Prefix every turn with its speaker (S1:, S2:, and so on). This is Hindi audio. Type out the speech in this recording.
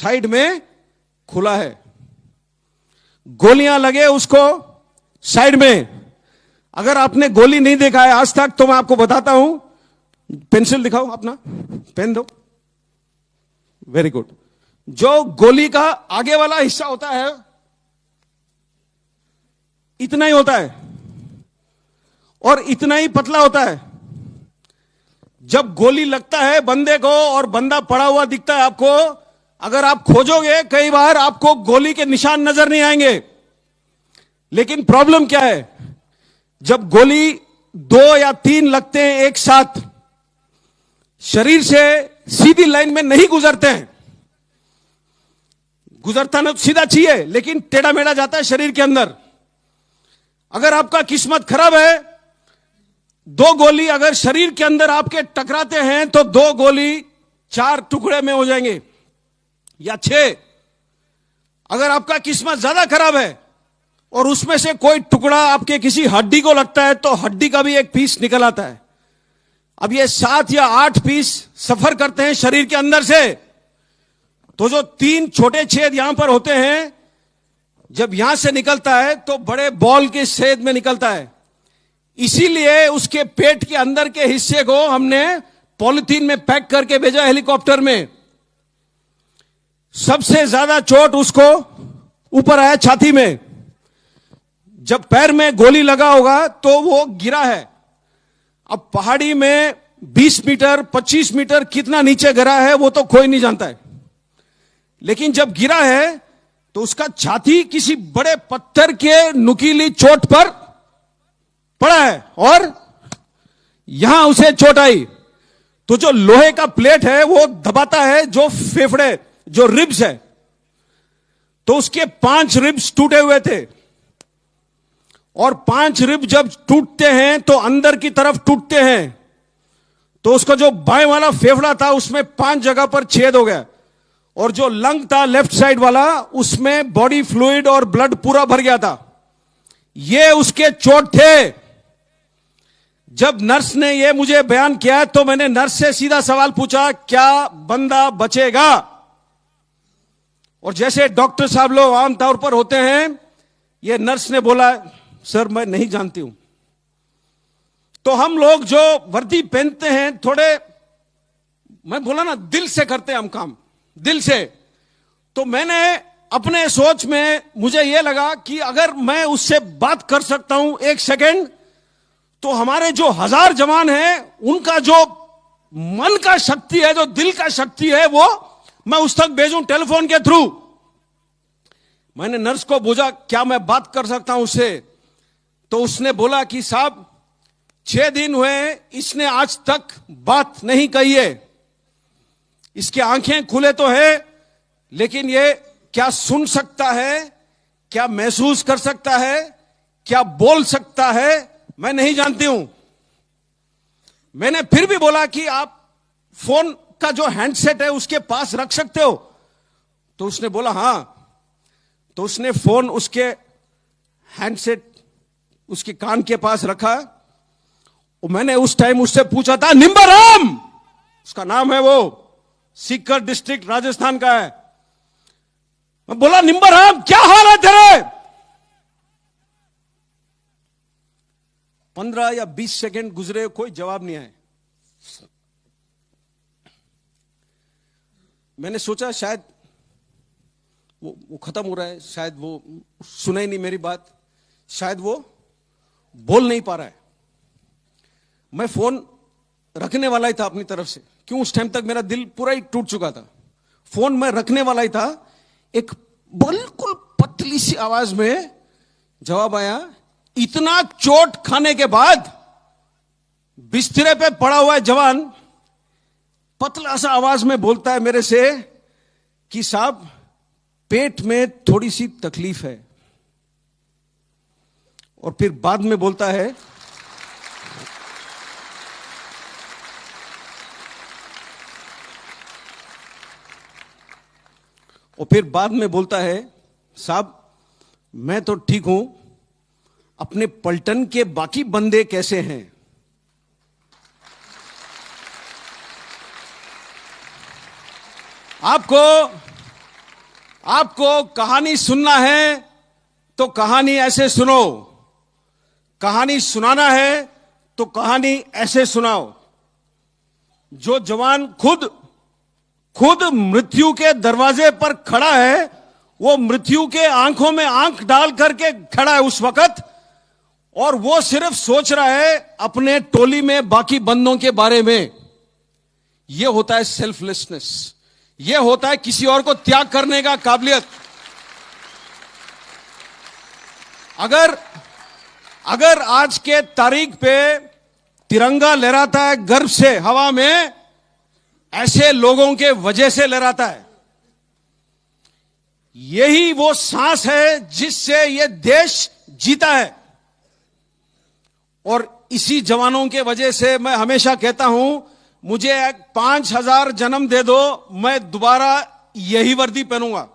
S1: साइड में खुला है, गोलियां लगे उसको साइड में। अगर आपने गोली नहीं देखा है आज तक तो मैं आपको बताता हूं, पेंसिल दिखाओ, अपना पेन दो, वेरी गुड। जो गोली का आगे वाला हिस्सा होता है इतना ही होता है और इतना ही पतला होता है। जब गोली लगता है बंदे को और बंदा पड़ा हुआ दिखता है आपको, अगर आप खोजोगे कई बार आपको गोली के निशान नजर नहीं आएंगे। लेकिन प्रॉब्लम क्या है, जब गोली 2 या 3 लगते हैं एक साथ, शरीर से सीधी लाइन में नहीं गुजरते हैं। गुजरता ना तो सीधा चाहिए, लेकिन टेढ़ा मेढ़ा जाता है शरीर के अंदर। अगर आपका किस्मत खराब है, 2 गोली अगर शरीर के अंदर आपके टकराते हैं तो 2 गोली 4 टुकड़े में हो जाएंगे या 6। अगर आपका किस्मत ज्यादा खराब है और उसमें से कोई टुकड़ा आपके किसी हड्डी को लगता है तो हड्डी का भी एक पीस निकल आता है। अब ये 7 या 8 पीस सफर करते हैं शरीर के अंदर से। तो जो 3 छोटे छेद यहां पर होते हैं, जब यहां से निकलता है तो बड़े बॉल के छेद में निकलता है। इसीलिए उसके पेट के अंदर के हिस्से को हमने पॉलिथीन में पैक करके भेजा हेलीकॉप्टर में। सबसे ज्यादा चोट उसको ऊपर आया छाती में। जब पैर में गोली लगा होगा तो वो गिरा है। अब पहाड़ी में 20 मीटर 25 मीटर कितना नीचे गिरा है वो तो कोई नहीं जानता है, लेकिन जब गिरा है तो उसका छाती किसी बड़े पत्थर के नुकीली चोट पर पड़ा है और यहां उसे चोट आई। तो जो लोहे का प्लेट है वो दबाता है जो फेफड़े, जो रिब्स है। तो उसके 5 रिब्स टूटे हुए थे और 5 रिब जब टूटते हैं तो अंदर की तरफ टूटते हैं। तो उसका जो बाएं वाला फेफड़ा था उसमें 5 जगह पर छेद हो गया और जो लंग था लेफ्ट साइड वाला उसमें बॉडी फ्लूइड और ब्लड पूरा भर गया था। ये उसके चोट थे। जब नर्स ने ये मुझे बयान किया तो मैंने नर्स से सीधा सवाल पूछा, क्या बंदा बचेगा? और जैसे डॉक्टर साहब लोग आमतौर पर होते हैं, ये नर्स ने बोला, सर मैं नहीं जानती हूं। तो हम लोग जो वर्दी पहनते हैं थोड़े, मैं बोला ना, दिल से करते हैं हम काम, दिल से। तो मैंने अपने सोच में मुझे यह लगा कि अगर मैं उससे बात कर सकता हूं 1 सेकेंड, तो हमारे जो 1000 जवान हैं उनका जो मन का शक्ति है, जो दिल का शक्ति है, वो मैं उस तक भेजूं टेलीफोन के थ्रू। मैंने नर्स को पूछा, क्या मैं बात कर सकता हूं उससे? तो उसने बोला कि साहब 6 दिन हुए, इसने आज तक बात नहीं कही है। इसकी आंखें खुले तो है, लेकिन ये क्या सुन सकता है, क्या महसूस कर सकता है, क्या बोल सकता है, मैं नहीं जानती हूं। मैंने फिर भी बोला कि आप फोन का जो हैंडसेट है उसके पास रख सकते हो? तो उसने बोला हां। तो उसने फोन उसके हैंडसेट उसके कान के पास रखा और मैंने उस टाइम उससे पूछा था, निंबाराम उसका नाम है, वो सीकर डिस्ट्रिक्ट राजस्थान का है। मैं बोला, निंबाराम क्या हाल है तेरे? 15 या 20 सेकंड गुजरे, कोई जवाब नहीं आया। मैंने सोचा शायद वो खत्म हो रहा है, शायद वो सुना ही नहीं मेरी बात, शायद वो बोल नहीं पा रहा है। मैं फोन रखने वाला ही था अपनी तरफ से, क्यों उस टाइम तक मेरा दिल पूरा ही टूट चुका था। फोन मैं रखने वाला ही था, एक बिल्कुल पतली सी आवाज में जवाब आया। इतना चोट खाने के बाद बिस्तरे पे पड़ा हुआ है जवान पतला सा आवाज में बोलता है मेरे से कि साहब पेट में थोड़ी सी तकलीफ है। और फिर बाद में बोलता है, साहब मैं तो ठीक हूं, अपने पलटन के बाकी बंदे कैसे हैं? आपको आपको कहानी सुनना है तो कहानी ऐसे सुनो, कहानी सुनाना है तो कहानी ऐसे सुनाओ। जो जवान खुद मृत्यु के दरवाजे पर खड़ा है, वो मृत्यु के आंखों में आंख डाल करके खड़ा है उस वक्त, और वो सिर्फ सोच रहा है अपने टोली में बाकी बंदों के बारे में। यह होता है सेल्फलेसनेस, यह होता है किसी और को त्याग करने का काबिलियत। अगर आज के तारीख पे तिरंगा लहराता है गर्व से हवा में, ऐसे लोगों के वजह से लहराता है। यही वो सांस है जिससे यह देश जीता है, और इसी जवानों के वजह से मैं हमेशा कहता हूं, मुझे 5000 जन्म दे दो, मैं दोबारा यही वर्दी पहनूंगा।